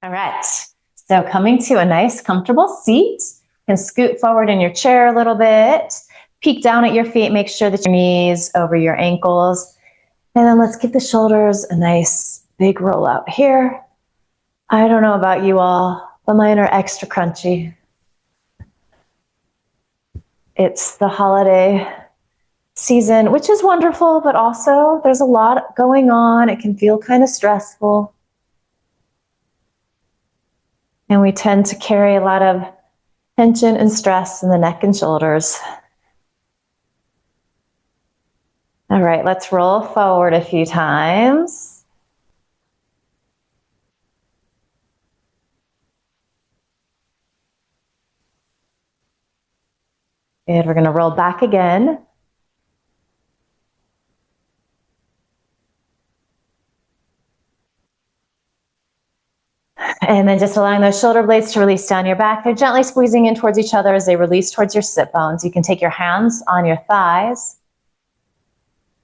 All right, so coming to a nice comfortable seat, you can scoot forward in your chair a little bit, peek down at your feet, make sure that your knees over your ankles, and then let's give the shoulders a nice big roll out here. I don't know about you all, but mine are extra crunchy. It's the holiday season, which is wonderful, but also there's a lot going on. It can feel kind of stressful. And we tend to carry a lot of tension and stress in the neck and shoulders. All right, let's roll forward a few times. Good, we're going to roll back again. And then just allowing those shoulder blades to release down your back. They're gently squeezing in towards each other as they release towards your sit bones. You can take your hands on your thighs.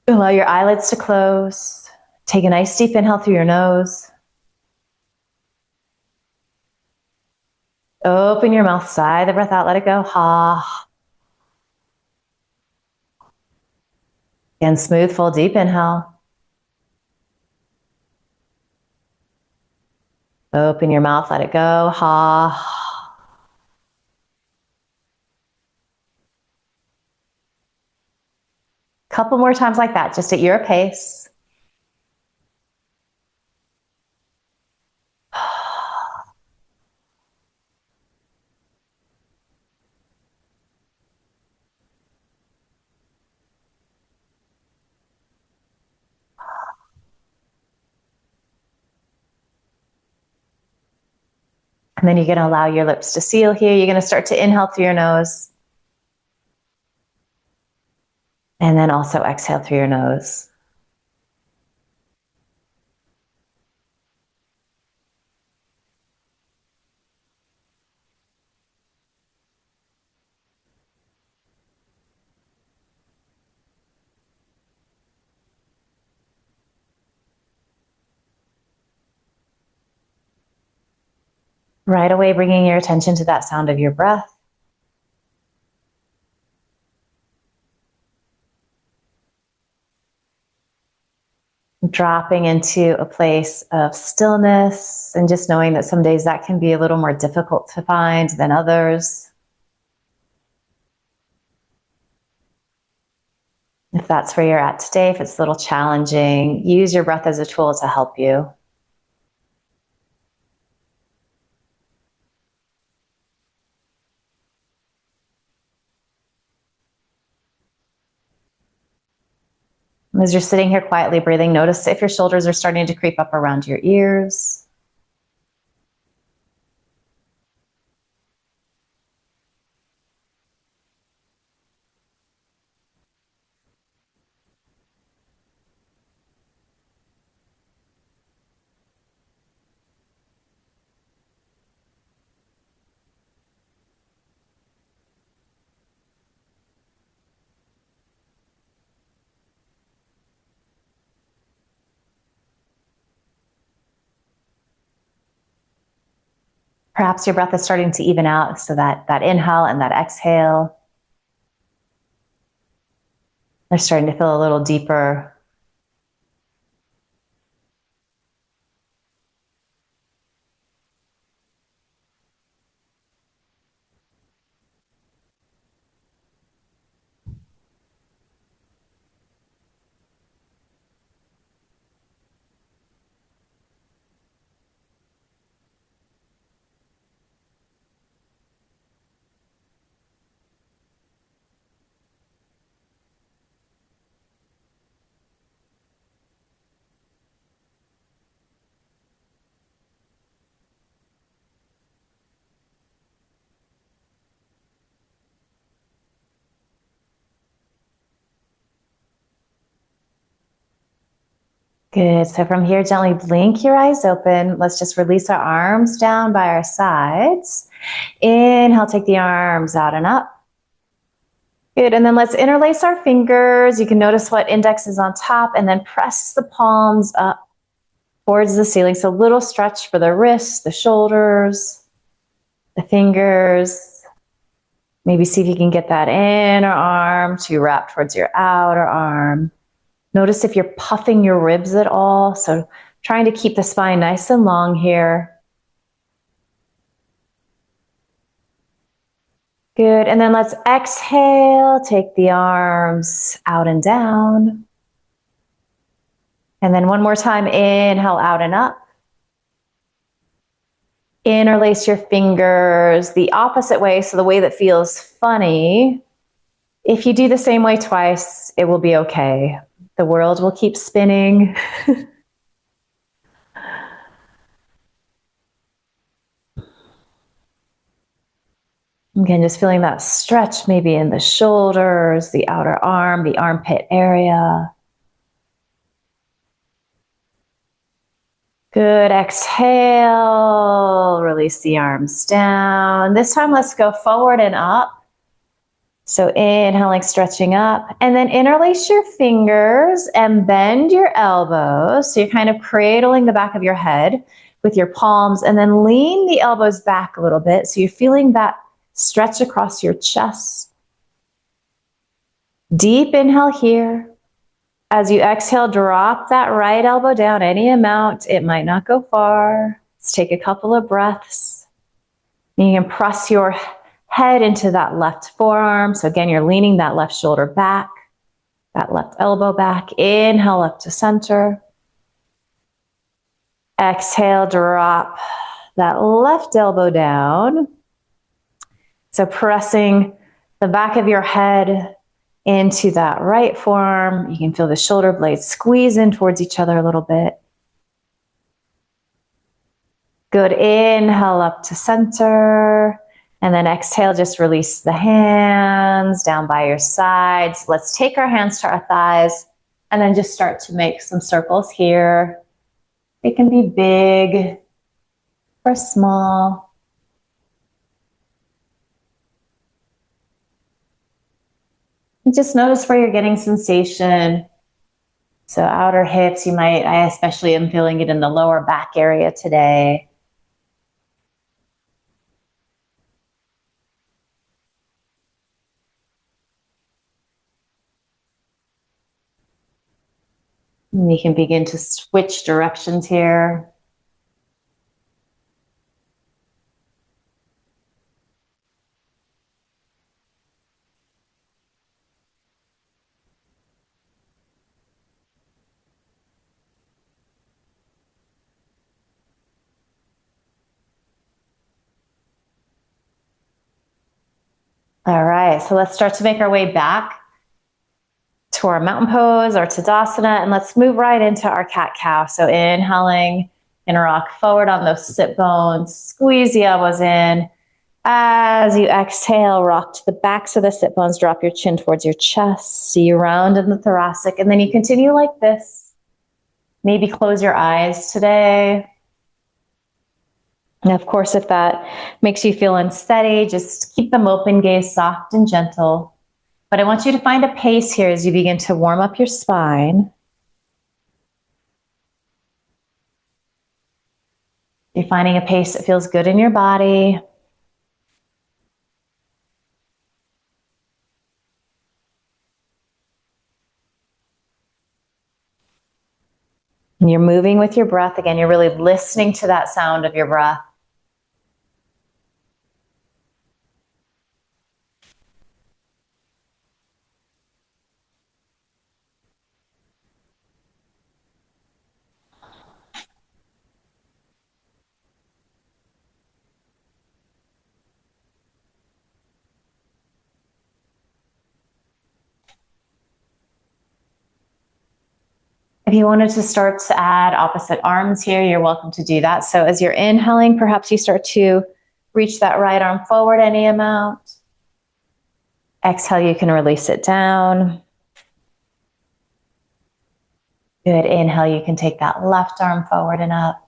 Allow your eyelids to close. Take a nice deep inhale through your nose. Open your mouth, sigh the breath out, let it go. Ha. Again, smooth, full, deep inhale. Open your mouth, let it go. Ha. Couple more times like that, just at your pace. And then you're going to allow your lips to seal here. You're going to start to inhale through your nose. And then also exhale through your nose. Right away, bringing your attention to that sound of your breath. Dropping into a place of stillness and just knowing that some days that can be a little more difficult to find than others. If that's where you're at today, if it's a little challenging, use your breath as a tool to help you. As you're sitting here quietly breathing, notice if your shoulders are starting to creep up around your ears. Perhaps your breath is starting to even out, so that inhale and that exhale, they're starting to feel a little deeper. Good, so from here, gently blink your eyes open. Let's just release our arms down by our sides. Inhale, take the arms out and up. Good, and then let's interlace our fingers. You can notice what index is on top and then press the palms up. towards the ceiling. So a little stretch for the wrists, the shoulders, the fingers. Maybe see if you can get that inner arm to wrap towards your outer arm. Notice if you're puffing your ribs at all. So trying to keep the spine nice and long here. Good, and then let's exhale, take the arms out and down. And then one more time, inhale out and up. Interlace your fingers the opposite way, so the way that feels funny. If you do the same way twice, it will be okay. The world will keep spinning. Again, just feeling that stretch maybe in the shoulders, the outer arm, the armpit area. Good, exhale, release the arms down. This time, let's go forward and up. So inhaling, stretching up, and then interlace your fingers and bend your elbows. So you're kind of cradling the back of your head with your palms, and then lean the elbows back a little bit. So you're feeling that stretch across your chest. Deep inhale here. As you exhale, drop that right elbow down any amount. It might not go far. Let's take a couple of breaths. You can press your head into that left forearm. So again, you're leaning that left shoulder back, that left elbow back. Inhale up to center. Exhale, drop that left elbow down. So pressing the back of your head into that right forearm. You can feel the shoulder blades squeeze in towards each other a little bit. Good, inhale up to center. And then exhale, just release the hands down by your sides. Let's take our hands to our thighs and then just start to make some circles here. They can be big or small. And just notice where you're getting sensation. So outer hips, I especially am feeling it in the lower back area today. And you can begin to switch directions here. All right, so let's start to make our way back to our mountain pose, our Tadasana, and let's move right into our cat-cow. So inhaling, and rock forward on those sit bones, squeeze the elbows in. As you exhale, rock to the backs of the sit bones, drop your chin towards your chest, see you round in the thoracic, and then you continue like this. Maybe close your eyes today. And of course, if that makes you feel unsteady, just keep them open, gaze soft and gentle. But I want you to find a pace here as you begin to warm up your spine. You're finding a pace that feels good in your body. And you're moving with your breath. Again, you're really listening to that sound of your breath. If you wanted to start to add opposite arms here, you're welcome to do that. So as you're inhaling, perhaps you start to reach that right arm forward any amount. Exhale, you can release it down. Good, inhale, you can take that left arm forward and up.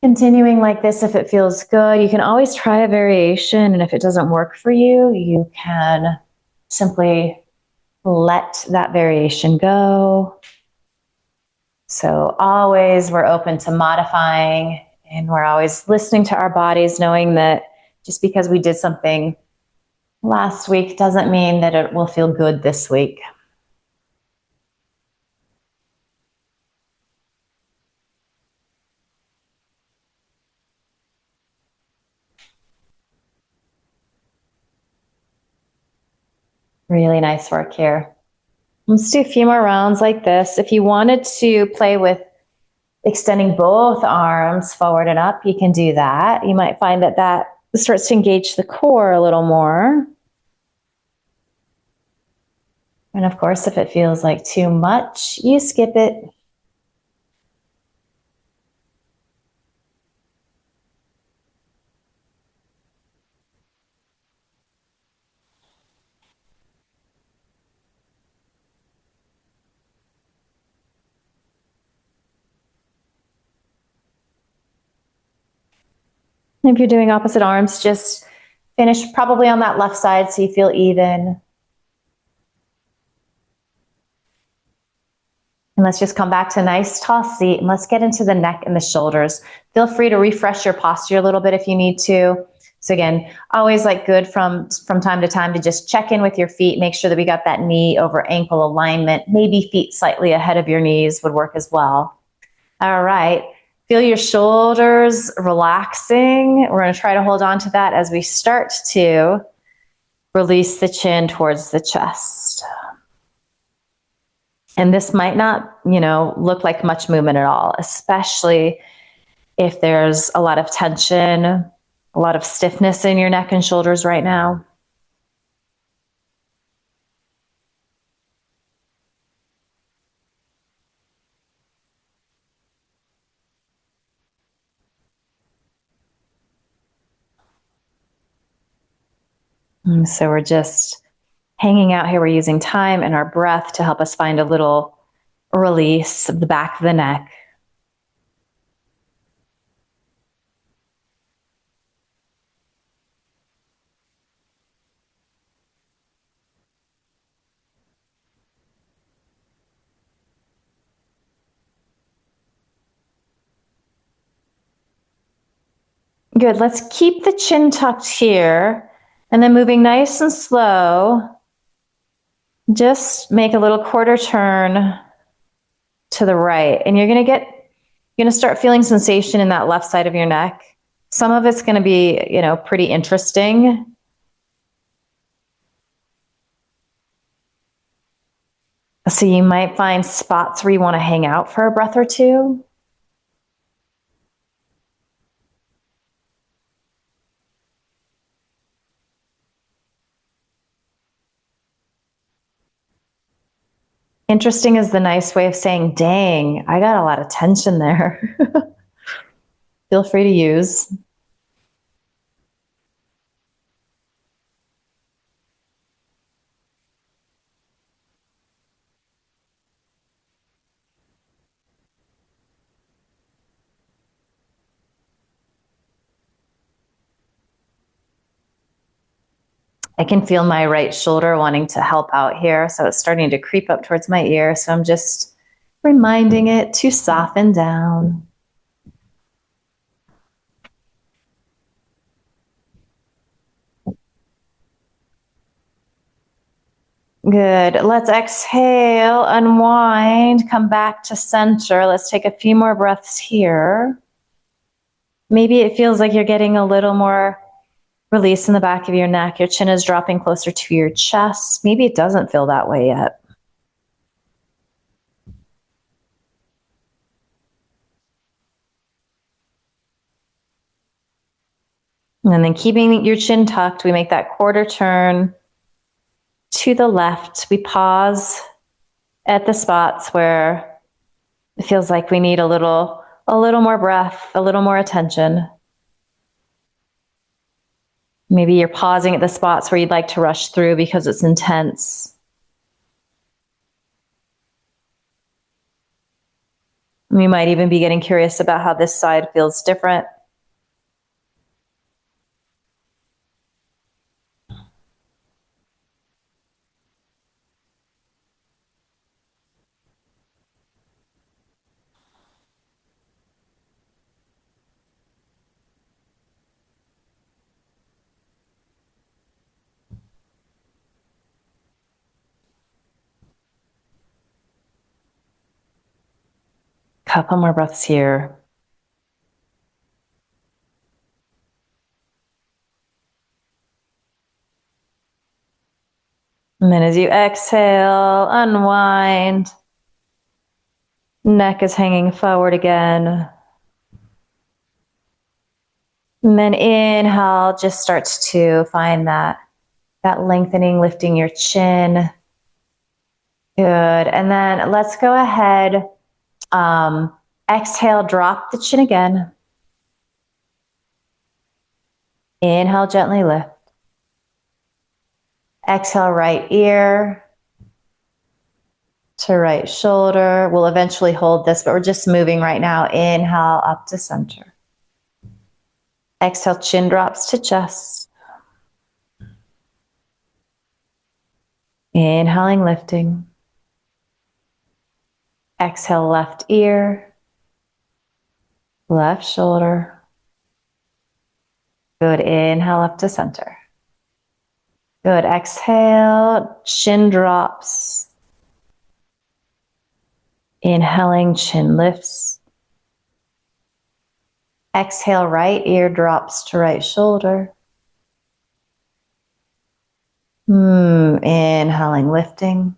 Continuing like this, if it feels good, you can always try a variation, and if it doesn't work for you, you can simply let that variation go. So always we're open to modifying, and we're always listening to our bodies, knowing that just because we did something last week doesn't mean that it will feel good this week. Really nice work here. Let's do a few more rounds like this. If you wanted to play with extending both arms forward and up, you can do that. You might find that that starts to engage the core a little more. And of course, if it feels like too much, you skip it. If you're doing opposite arms, just finish probably on that left side so you feel even. And let's just come back to a nice tall seat, and let's get into the neck and the shoulders. Feel free to refresh your posture a little bit if you need to. So again, always like good from time to time to just check in with your feet, make sure that we got that knee over ankle alignment. Maybe feet slightly ahead of your knees would work as well. All right. Feel your shoulders relaxing. We're going to try to hold on to that as we start to release the chin towards the chest. And this might not, look like much movement at all, especially if there's a lot of tension, a lot of stiffness in your neck and shoulders right now. And so we're just hanging out here. We're using time and our breath to help us find a little release of the back of the neck. Good. Let's keep the chin tucked here, and then moving nice and slow, just make a little quarter turn to the right. And you're going to start feeling sensation in that left side of your neck. Some of it's going to be, pretty interesting. So you might find spots where you want to hang out for a breath or two. Interesting is the nice way of saying, dang, I got a lot of tension there. Feel free to use. I can feel my right shoulder wanting to help out here. So it's starting to creep up towards my ear. So I'm just reminding it to soften down. Good. Let's exhale, unwind, come back to center. Let's take a few more breaths here. Maybe it feels like you're getting a little more release in the back of your neck. Your chin is dropping closer to your chest. Maybe it doesn't feel that way yet. And then keeping your chin tucked, we make that quarter turn to the left. We pause at the spots where it feels like we need a little more breath, a little more attention. Maybe you're pausing at the spots where you'd like to rush through because it's intense. You might even be getting curious about how this side feels different. Couple more breaths here. And then as you exhale, unwind. Neck is hanging forward again. And then inhale, just starts to find that lengthening, lifting your chin. Good. And then let's go ahead. Exhale, drop the chin again. Inhale, gently lift. Exhale, right ear to right shoulder. We'll eventually hold this, but we're just moving right now. Inhale, up to center. Exhale, chin drops to chest. Inhaling, lifting. Exhale, left ear, left shoulder. Good. Inhale, up to center. Good. Exhale, chin drops. Inhaling, chin lifts. Exhale, right ear drops to right shoulder. Inhaling, lifting.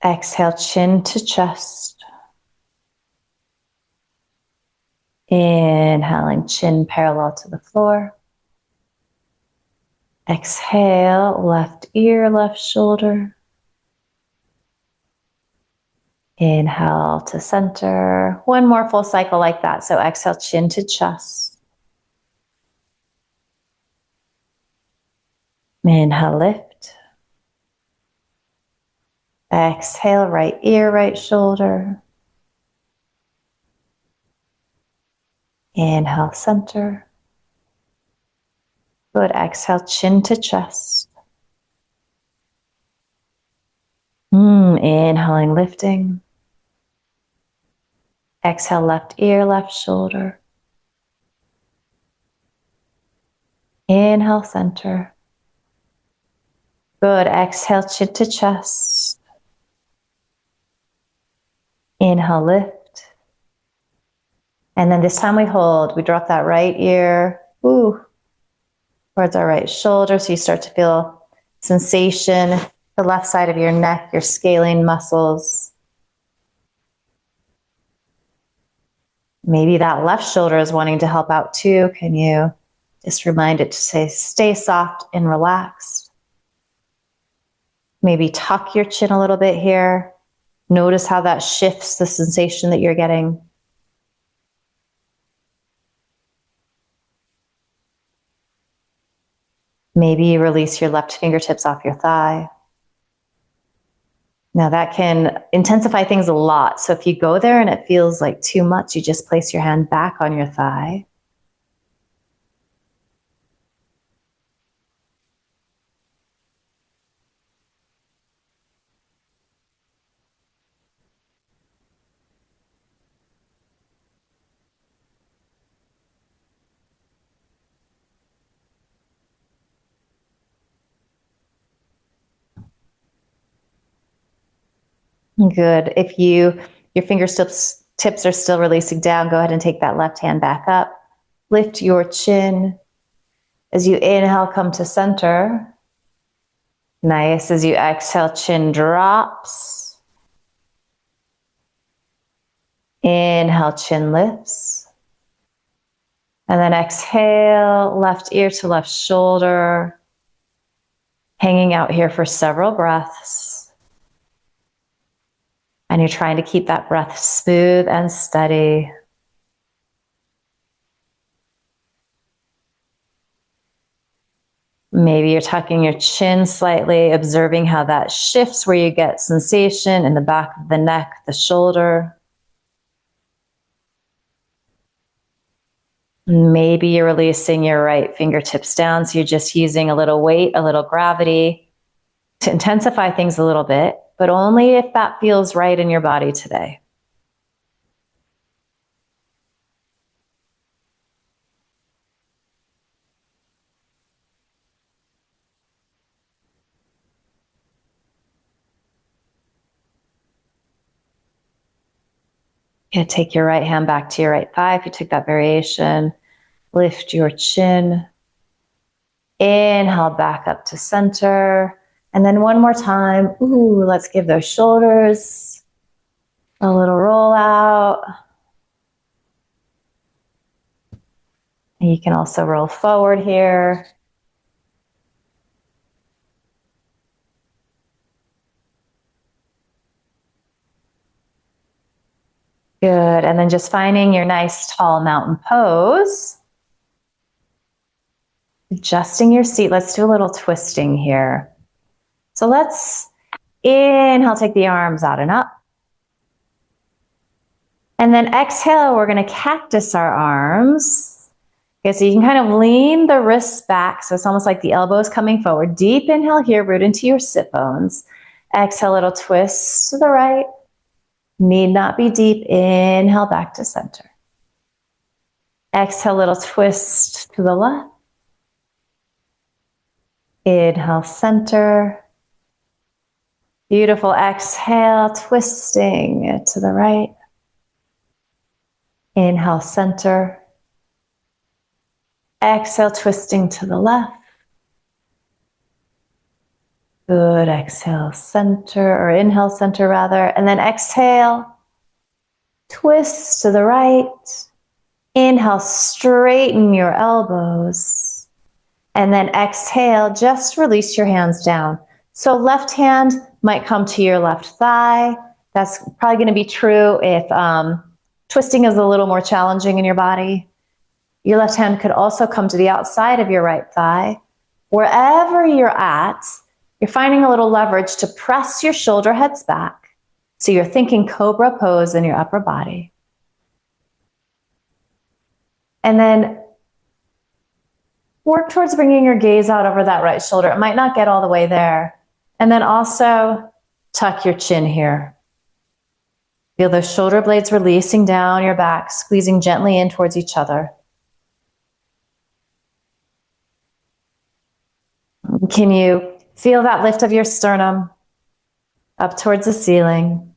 Exhale, chin to chest. Inhaling, chin parallel to the floor. Exhale, left ear, left shoulder. Inhale to center. One more full cycle like that. So exhale, chin to chest. Inhale, lift. Exhale, right ear, right shoulder. Inhale, center. Good. Exhale, chin to chest. Inhaling, lifting. Exhale, left ear, left shoulder. Inhale, center. Good. Exhale, chin to chest. Inhale, lift. And then this time we hold. We drop that right ear towards our right shoulder. So you start to feel sensation, the left side of your neck, your scalene muscles. Maybe that left shoulder is wanting to help out too. Can you just remind it to stay soft and relaxed? Maybe tuck your chin a little bit here. Notice how that shifts the sensation that you're getting. Maybe you release your left fingertips off your thigh. Now that can intensify things a lot. So if you go there and it feels like too much, you just place your hand back on your thigh. Good. If your fingertips are still releasing down, go ahead and take that left hand back up. Lift your chin. As you inhale, come to center. Nice. As you exhale, chin drops. Inhale, chin lifts. And then exhale, left ear to left shoulder. Hanging out here for several breaths. And you're trying to keep that breath smooth and steady. Maybe you're tucking your chin slightly, observing how that shifts where you get sensation in the back of the neck, the shoulder. Maybe you're releasing your right fingertips down, so you're just using a little weight, a little gravity to intensify things a little bit, but only if that feels right in your body today. You take your right hand back to your right thigh if you took that variation. Lift your chin. Inhale back up to center. And then one more time. Ooh, let's give those shoulders a little roll out. And you can also roll forward here. Good. And then just finding your nice tall mountain pose. Adjusting your seat. Let's do a little twisting here. So let's inhale, take the arms out and up. And then exhale, we're going to cactus our arms. Okay, so you can kind of lean the wrists back. So it's almost like the elbows coming forward. Deep inhale here, root into your sit bones. Exhale, little twist to the right. Need not be deep. Inhale back to center. Exhale, little twist to the left. Inhale, center. Beautiful. Exhale, twisting to the right. Inhale, center. Exhale, twisting to the left. Good. Exhale, center, or inhale, center rather. And then exhale, twist to the right. Inhale, straighten your elbows. And then exhale, just release your hands down. So left hand might come to your left thigh. That's probably going to be true if twisting is a little more challenging in your body. Your left hand could also come to the outside of your right thigh. Wherever you're at, you're finding a little leverage to press your shoulder heads back. So you're thinking cobra pose in your upper body. And then work towards bringing your gaze out over that right shoulder. It might not get all the way there. And then also tuck your chin here. Feel those shoulder blades releasing down your back, squeezing gently in towards each other. Can you feel that lift of your sternum up towards the ceiling?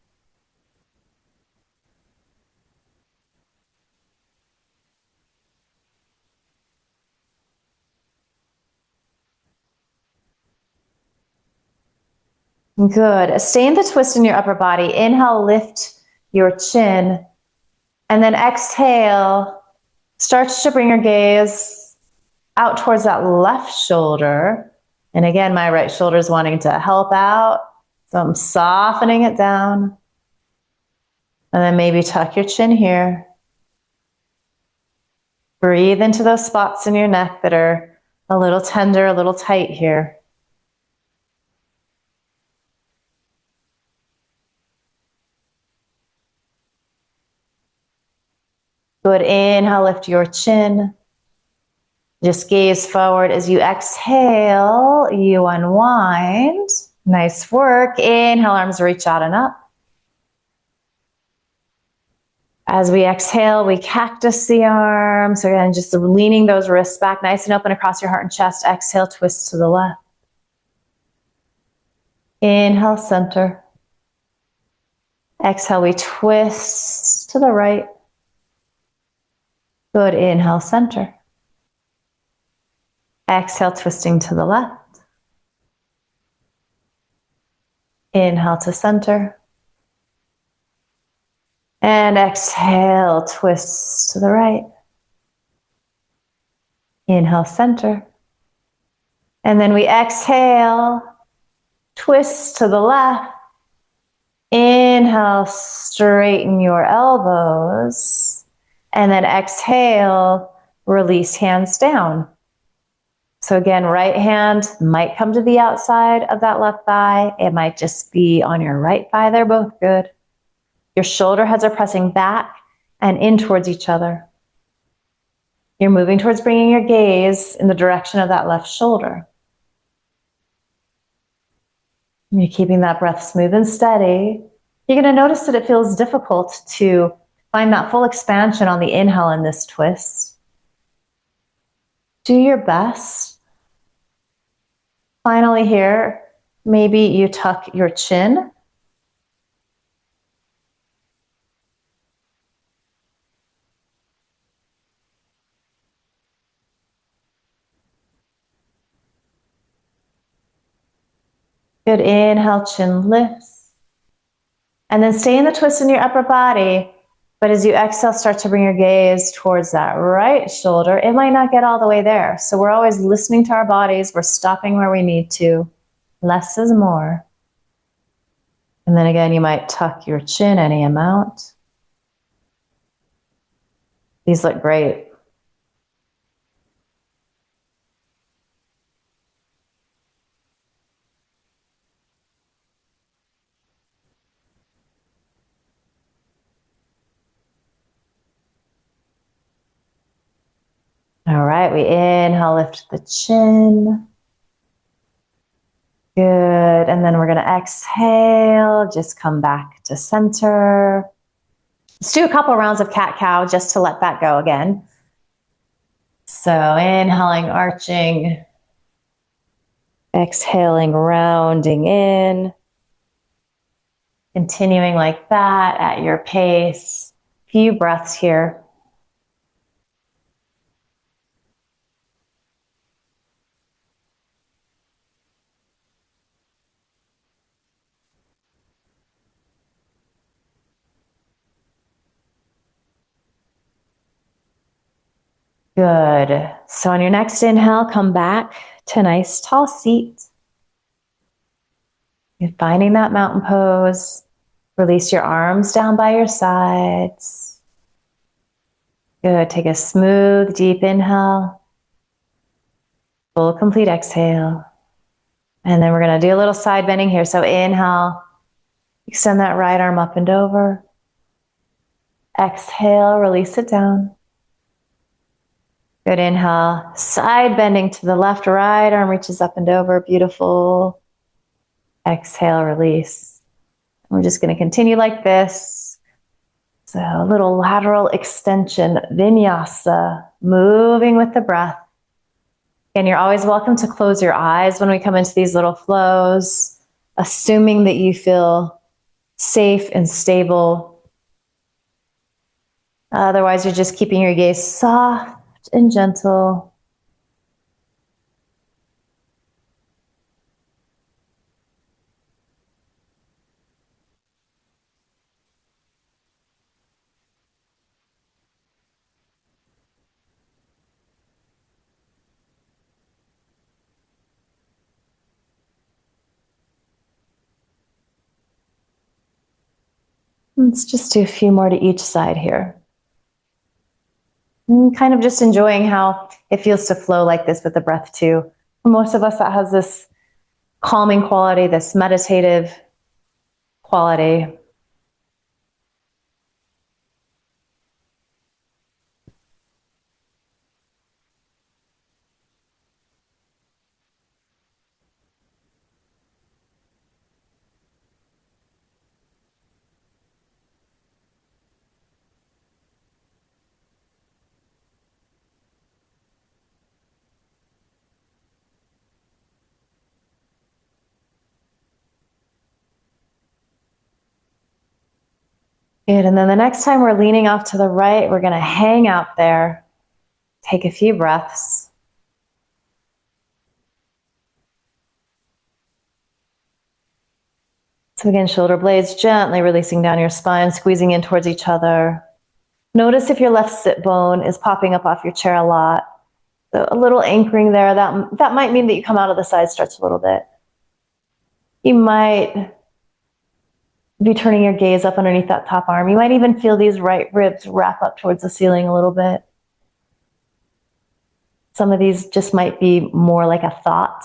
Good. Stay in the twist in your upper body. Inhale, lift your chin. And then exhale, start to bring your gaze out towards that left shoulder. And again, my right shoulder is wanting to help out. So I'm softening it down. And then maybe tuck your chin here. Breathe into those spots in your neck that are a little tender, a little tight here. Good. Inhale, lift your chin. Just gaze forward. As you exhale, you unwind. Nice work. Inhale, arms reach out and up. As we exhale, we cactus the arms. So again, just leaning those wrists back nice and open across your heart and chest. Exhale, twist to the left. Inhale, center. Exhale, we twist to the right. Good. Inhale, center. Exhale, twisting to the left. Inhale to center. And exhale, twist to the right. Inhale, center. And then we exhale, twist to the left. Inhale, straighten your elbows. And then exhale, release hands down. So again, right hand might come to the outside of that left thigh. It might just be on your right thigh. They're both good. Your shoulder heads are pressing back and in towards each other. You're moving towards bringing your gaze in the direction of that left shoulder. And you're keeping that breath smooth and steady. You're going to notice that it feels difficult to find that full expansion on the inhale in this twist. Do your best. Finally here, maybe you tuck your chin. Good, inhale, chin lifts. And then stay in the twist in your upper body. But as you exhale, start to bring your gaze towards that right shoulder. It might not get all the way there. So we're always listening to our bodies. We're stopping where we need to. Less is more. And then again, you might tuck your chin any amount. These look great. All right, we inhale, lift the chin. Good, and then we're gonna exhale, just come back to center. Let's do a couple rounds of cat-cow just to let that go again. So inhaling, arching. Exhaling, rounding in. Continuing like that at your pace. Few breaths here. Good. So on your next inhale, come back to a nice tall seat. You're finding that mountain pose. Release your arms down by your sides. Good. Take a smooth, deep inhale. Full, complete exhale. And then we're going to do a little side bending here. So inhale, extend that right arm up and over. Exhale, release it down. Good, inhale, side bending to the left, right arm reaches up and over, beautiful. Exhale, release. We're just going to continue like this. So a little lateral extension, vinyasa, moving with the breath. And you're always welcome to close your eyes when we come into these little flows, assuming that you feel safe and stable. Otherwise, you're just keeping your gaze soft and gentle. Let's just do a few more to each side here. And kind of just enjoying how it feels to flow like this with the breath too. For most of us, that has this calming quality, this meditative quality. Good, and then the next time we're leaning off to the right, we're gonna hang out there. Take a few breaths. So again, shoulder blades gently releasing down your spine, squeezing in towards each other. Notice if your left sit bone is popping up off your chair a lot. So a little anchoring there, that might mean that you come out of the side stretch a little bit. You might be turning your gaze up underneath that top arm. You might even feel these right ribs wrap up towards the ceiling a little bit. Some of these just might be more like a thought.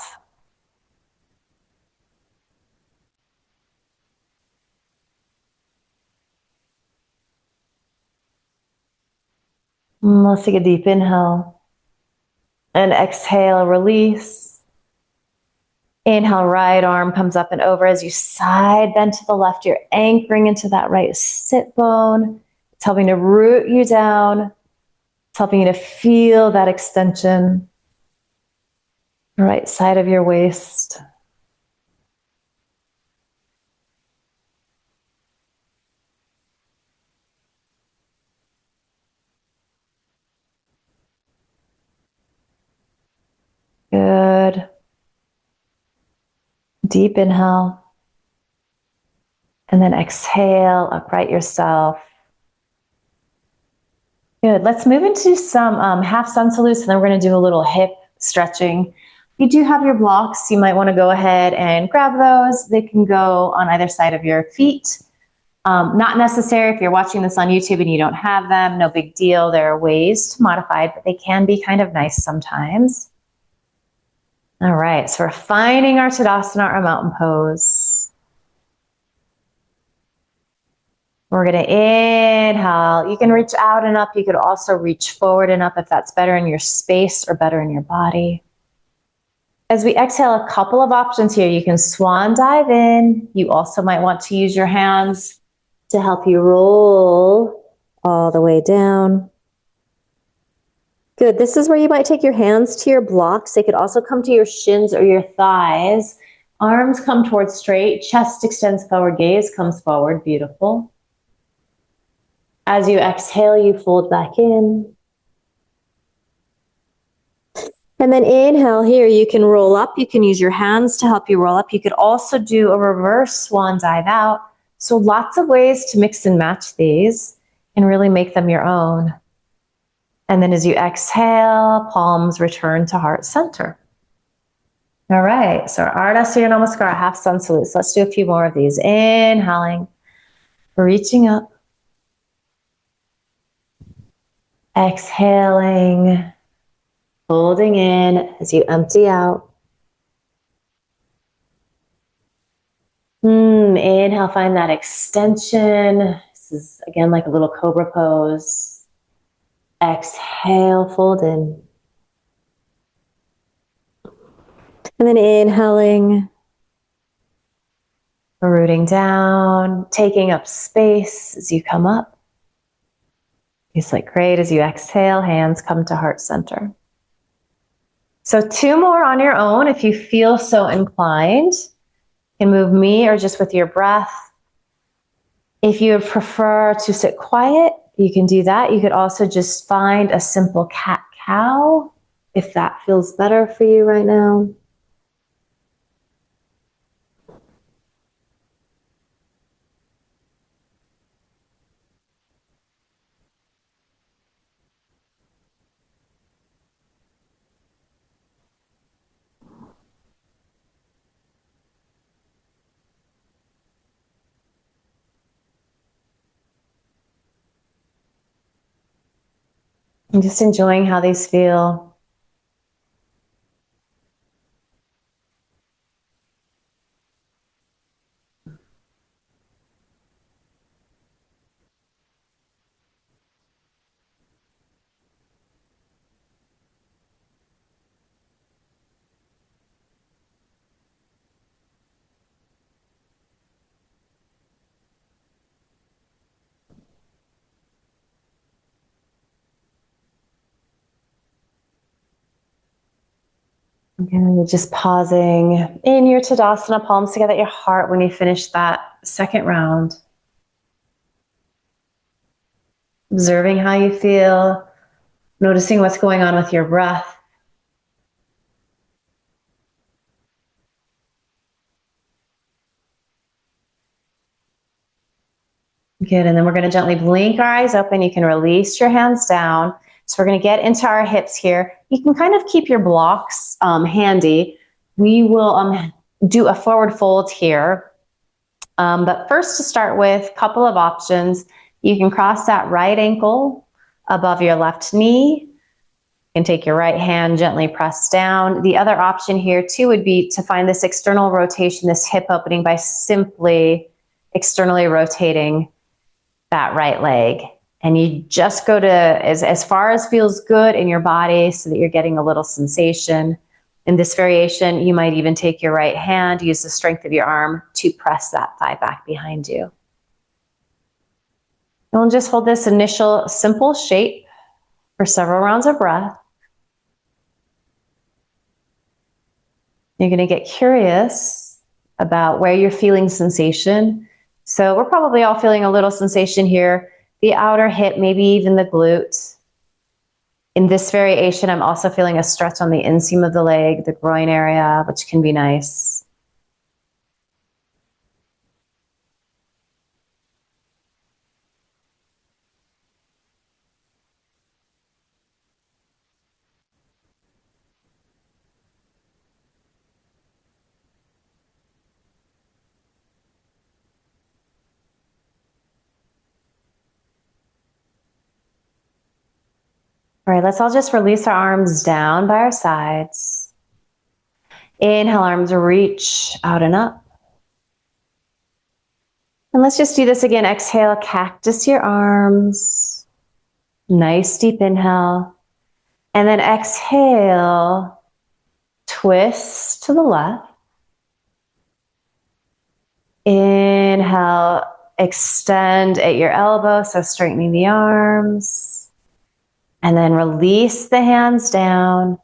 Let's take a deep inhale. And exhale, release. Inhale, right arm comes up and over as you side bend to the left. You're anchoring into that right sit bone. It's helping to root you down. It's helping you to feel that extension. Right side of your waist. Good. Deep inhale. And then exhale, upright yourself. Good. Let's move into some half sun salutes, and then we're going to do a little hip stretching. If you do have your blocks, you might want to go ahead and grab those. They can go on either side of your feet. Not necessary if you're watching this on YouTube and you don't have them, no big deal. There are ways to modify it, but they can be kind of nice sometimes. All right, so we're finding our Tadasana, our mountain pose. We're going to inhale. You can reach out and up. You could also reach forward and up if that's better in your space or better in your body. As we exhale, a couple of options here. You can swan dive in. You also might want to use your hands to help you roll all the way down. Good. This is where you might take your hands to your blocks. They could also come to your shins or your thighs. Arms come towards straight. Chest extends forward. Gaze comes forward. Beautiful. As you exhale, you fold back in. And then inhale here. You can roll up. You can use your hands to help you roll up. You could also do a reverse swan dive out. So lots of ways to mix and match these and really make them your own. And then as you exhale, palms return to heart center. All right, so Ardha Surya Namaskar, half sun salutes. Let's do a few more of these. Inhaling, reaching up. Exhaling, folding in as you empty out. Inhale, find that extension. This is, again, like a little cobra pose. Exhale, fold in. And then inhaling, rooting down, taking up space as you come up. It's like great. As you exhale, hands come to heart center. So 2 more on your own if you feel so inclined. You can move me or just with your breath. If you prefer to sit quiet, you can do that. You could also just find a simple cat-cow if that feels better for you right now. I'm just enjoying how these feel. Again, you're just pausing in your Tadasana, palms together at your heart when you finish that second round. Observing how you feel, noticing what's going on with your breath. Good, and then we're going to gently blink our eyes open. You can release your hands down. So we're going to get into our hips here. You can kind of keep your blocks handy. We will do a forward fold here. But first, to start with, a couple of options. You can cross that right ankle above your left knee. You can take your right hand, gently press down. The other option here too would be to find this external rotation, this hip opening, by simply externally rotating that right leg. And you just go to as far as feels good in your body so that you're getting a little sensation. In this variation, you might even take your right hand, use the strength of your arm to press that thigh back behind you. And we'll just hold this initial simple shape for several rounds of breath. You're going to get curious about where you're feeling sensation. So we're probably all feeling a little sensation here. The outer hip, maybe even the glute. In this variation, I'm also feeling a stretch on the inseam of the leg, the groin area, which can be nice. All right, let's all just release our arms down by our sides. Inhale, arms reach out and up. And let's just do this again. Exhale, cactus your arms. Nice deep inhale. And then exhale, twist to the left. Inhale, extend at your elbow, so straightening the arms. And then release the hands down.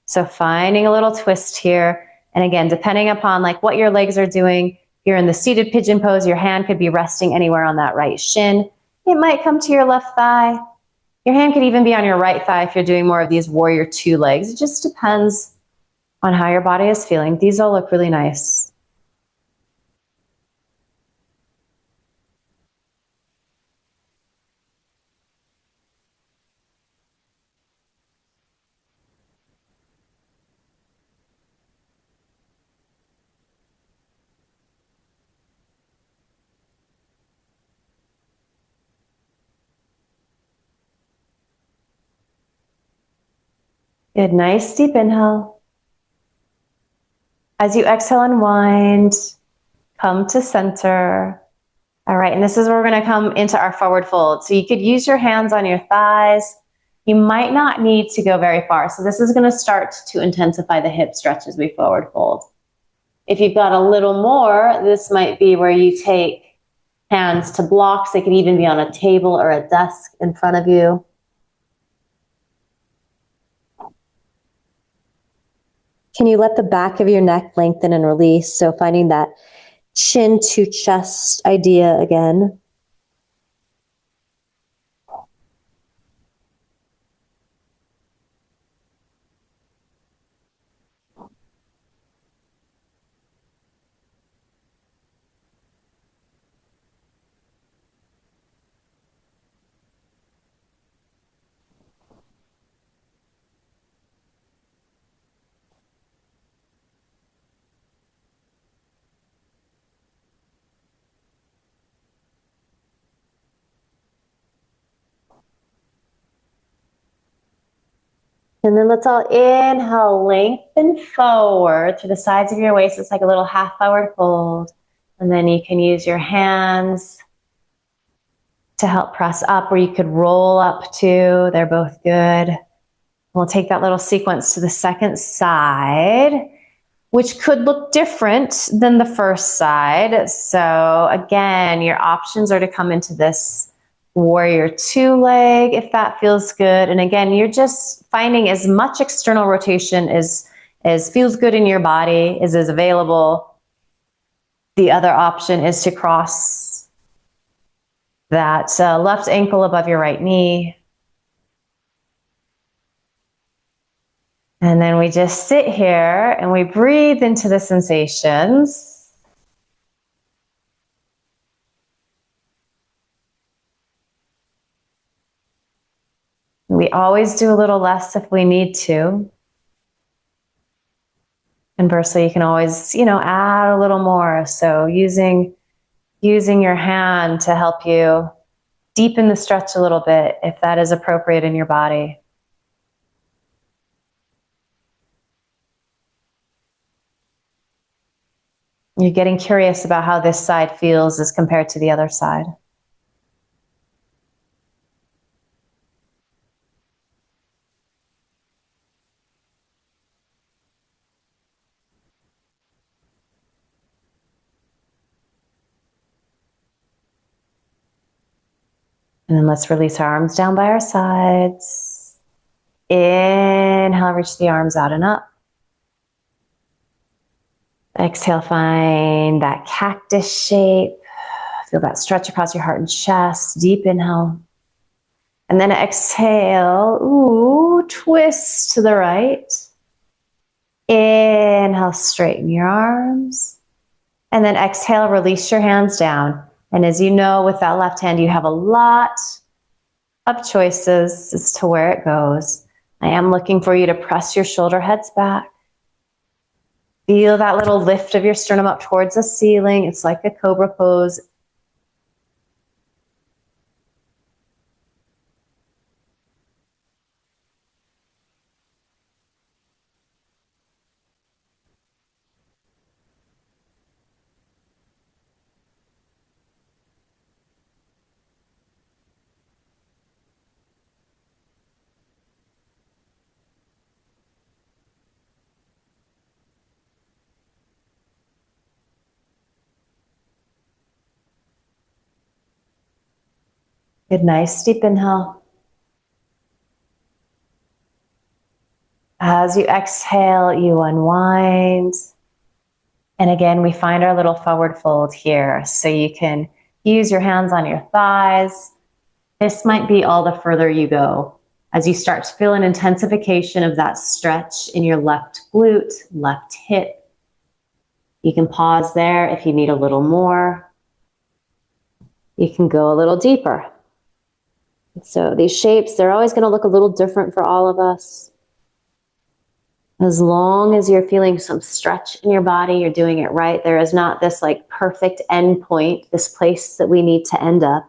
So finding a little twist here. And again, depending upon like what your legs are doing, if you're in the seated pigeon pose, your hand could be resting anywhere on that right shin. It might come to your left thigh. Your hand could even be on your right thigh if you're doing more of these warrior two legs. It just depends on how your body is feeling. These all look really nice. Good, nice deep inhale. As you exhale, unwind, come to center. All right, and this is where we're gonna come into our forward fold. So you could use your hands on your thighs. You might not need to go very far. So this is gonna start to intensify the hip stretch as we forward fold. If you've got a little more, this might be where you take hands to blocks. They could even be on a table or a desk in front of you. Can you let the back of your neck lengthen and release? So finding that chin to chest idea again. And then let's all inhale, lengthen forward to the sides of your waist. It's like a little half forward fold. And then you can use your hands to help press up, or you could roll up too. They're both good. We'll take that little sequence to the second side, which could look different than the first side. So again, your options are to come into this warrior two leg if that feels good. And again, you're just finding as much external rotation as feels good in your body, is available. The other option is to cross that left ankle above your right knee. And then we just sit here and we breathe into the sensations. We always do a little less if we need to. Conversely, you can always, add a little more. So using your hand to help you deepen the stretch a little bit if that is appropriate in your body. You're getting curious about how this side feels as compared to the other side. And then let's release our arms down by our sides. Inhale, reach the arms out and up. Exhale, find that cactus shape. Feel that stretch across your heart and chest. Deep inhale. And then exhale, twist to the right. Inhale, straighten your arms. And then exhale, release your hands down. And as you know, with that left hand, you have a lot of choices as to where it goes. I am looking for you to press your shoulder heads back. Feel that little lift of your sternum up towards the ceiling. It's like a cobra pose. Good, nice deep inhale. As you exhale, you unwind. And again, we find our little forward fold here. So you can use your hands on your thighs. This might be all the further you go as you start to feel an intensification of that stretch in your left glute, left hip. You can pause there if you need a little more. You can go a little deeper. So these shapes, they're always going to look a little different for all of us. As long as you're feeling some stretch in your body, you're doing it right. There is not this like perfect end point, this place that we need to end up.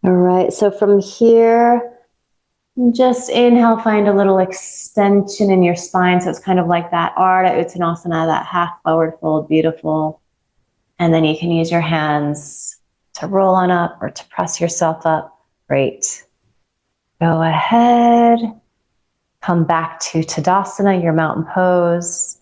All right, so from here, just inhale, find a little extension in your spine. So it's kind of like that Ardha Uttanasana, that half forward fold, beautiful. And then you can use your hands to roll on up or to press yourself up. Great. Go ahead. Come back to Tadasana, your mountain pose.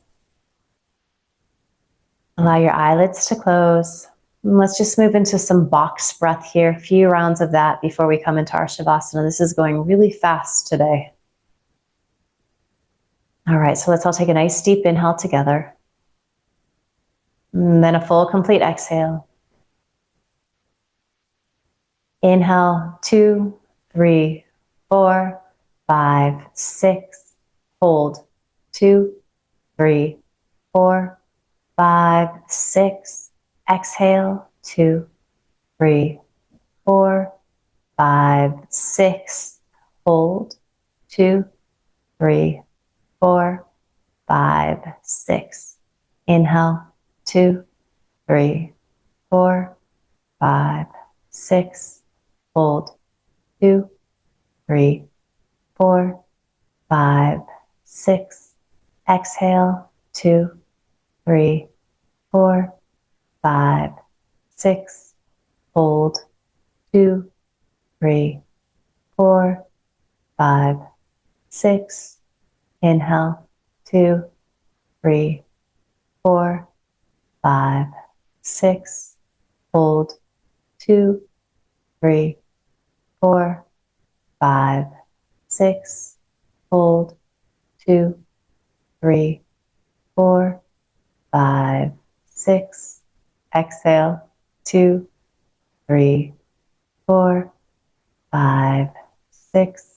Allow your eyelids to close. And let's just move into some box breath here. A few rounds of that before we come into our Shavasana. This is going really fast today. All right, so let's all take a nice deep inhale together. And then a full, complete exhale. Inhale, 2, 3, 4, 5, 6. Hold, 2, 3, 4, 5, 6. Exhale, 2, 3, 4, 5, 6. Hold, 2, 3, 4, 5, 6. Inhale, 2, 3, 4, 5, 6. Hold, 2, 3, 4, 5, 6. Exhale, 2, 3, 4, 5, 6. Hold, 2, 3, 4, 5, 6. Inhale, 2, 3, 4, 5, 6. Hold, 2, 3, 4, 5, 6. Hold, 2, 3, 4, 5, 6. Exhale, 2, 3, 4, 5, 6.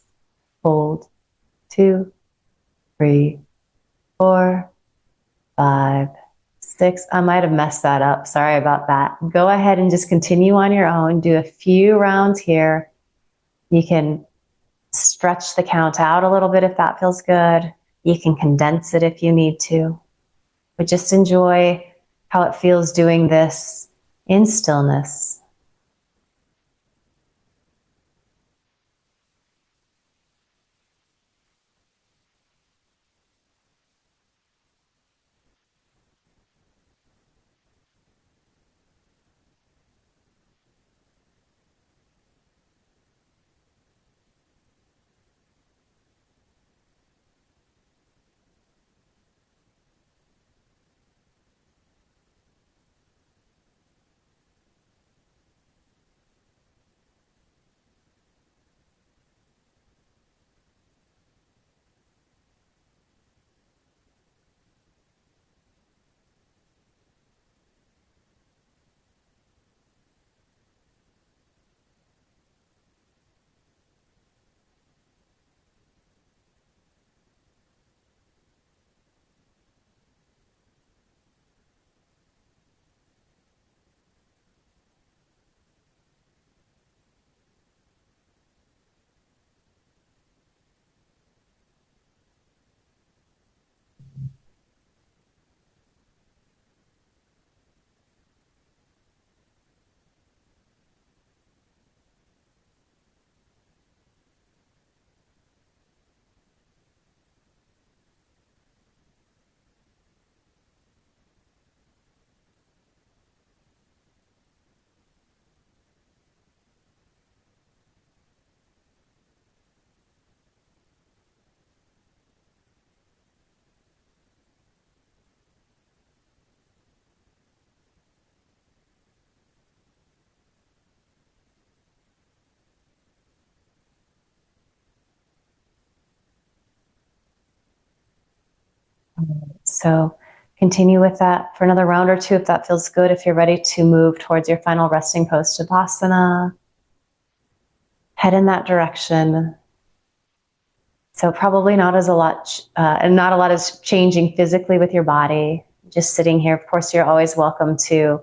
Hold, 2, 3, 4, 5, 6. I might have messed that up. Sorry about that. Go ahead and just continue on your own. Do a few rounds here. You can stretch the count out a little bit if that feels good. You can condense it if you need to. But just enjoy how it feels doing this in stillness. So continue with that for another round or two if that feels good. If you're ready to move towards your final resting pose, Shavasana, head in that direction. So probably not a lot is changing physically with your body. Just sitting here. Of course, you're always welcome to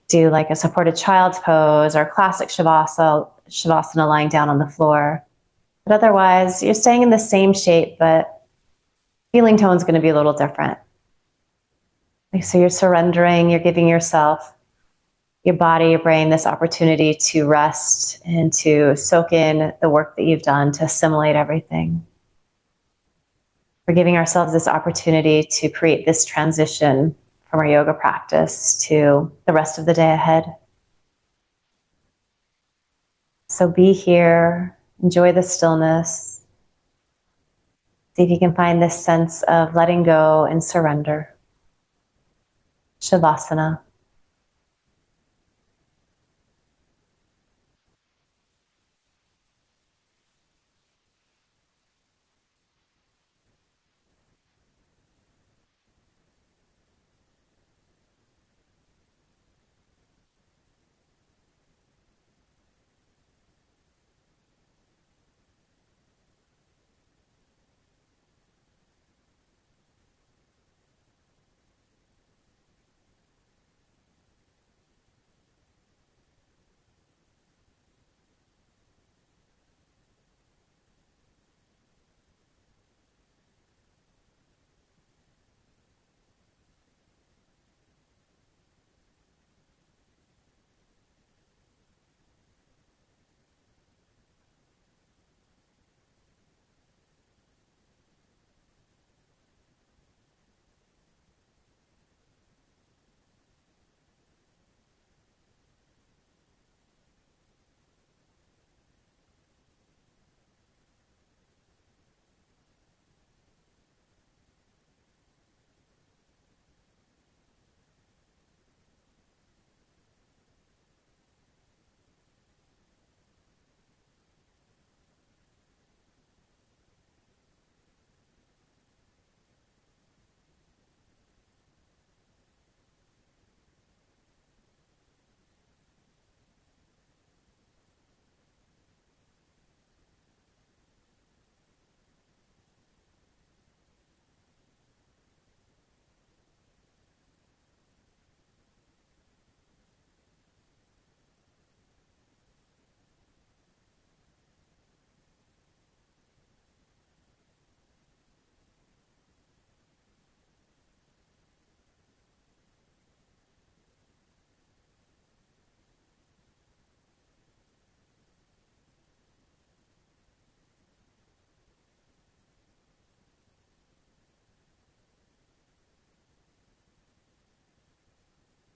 do like a supported child's pose or classic Shavasana lying down on the floor. But otherwise, you're staying in the same shape, but feeling tone is going to be a little different. So you're surrendering, you're giving yourself, your body, your brain, this opportunity to rest and to soak in the work that you've done, to assimilate everything. We're giving ourselves this opportunity to create this transition from our yoga practice to the rest of the day ahead. So be here, enjoy the stillness. See if you can find this sense of letting go and surrender. Shavasana.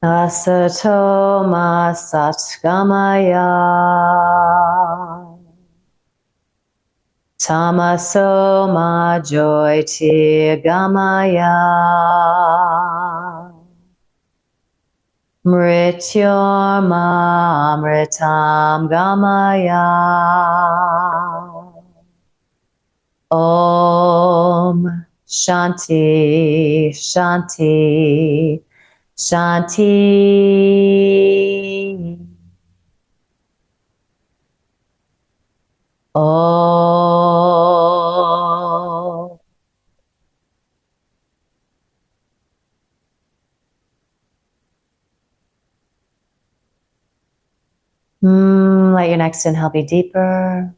Asato ma satgamaya, tamaso ma jyotirgamaya, mrityorma amritam gamaya. Om Shanti Shanti Shanti. Om. Let your next inhale be deeper.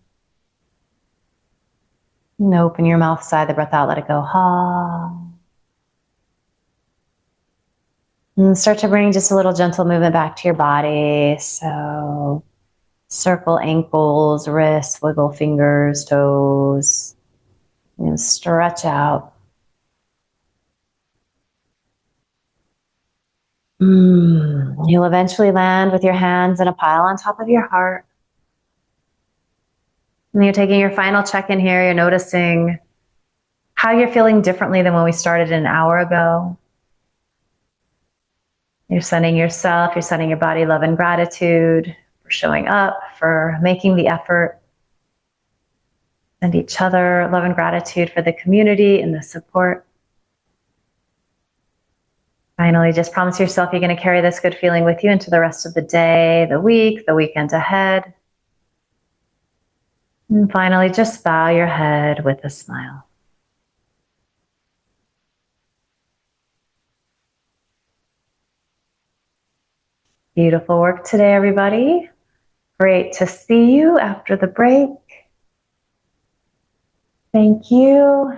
And open your mouth, sigh the breath out, let it go. Ha. And start to bring just a little gentle movement back to your body. So circle ankles, wrists, wiggle fingers, toes. And stretch out. You'll eventually land with your hands in a pile on top of your heart. And you're taking your final check-in here. You're noticing how you're feeling differently than when we started an hour ago. You're sending yourself, you're sending your body love and gratitude for showing up, for making the effort. And each other love and gratitude for the community and the support. Finally, just promise yourself you're going to carry this good feeling with you into the rest of the day, the week, the weekend ahead. And finally, just bow your head with a smile. Beautiful work today, everybody. Great to see you after the break. Thank you.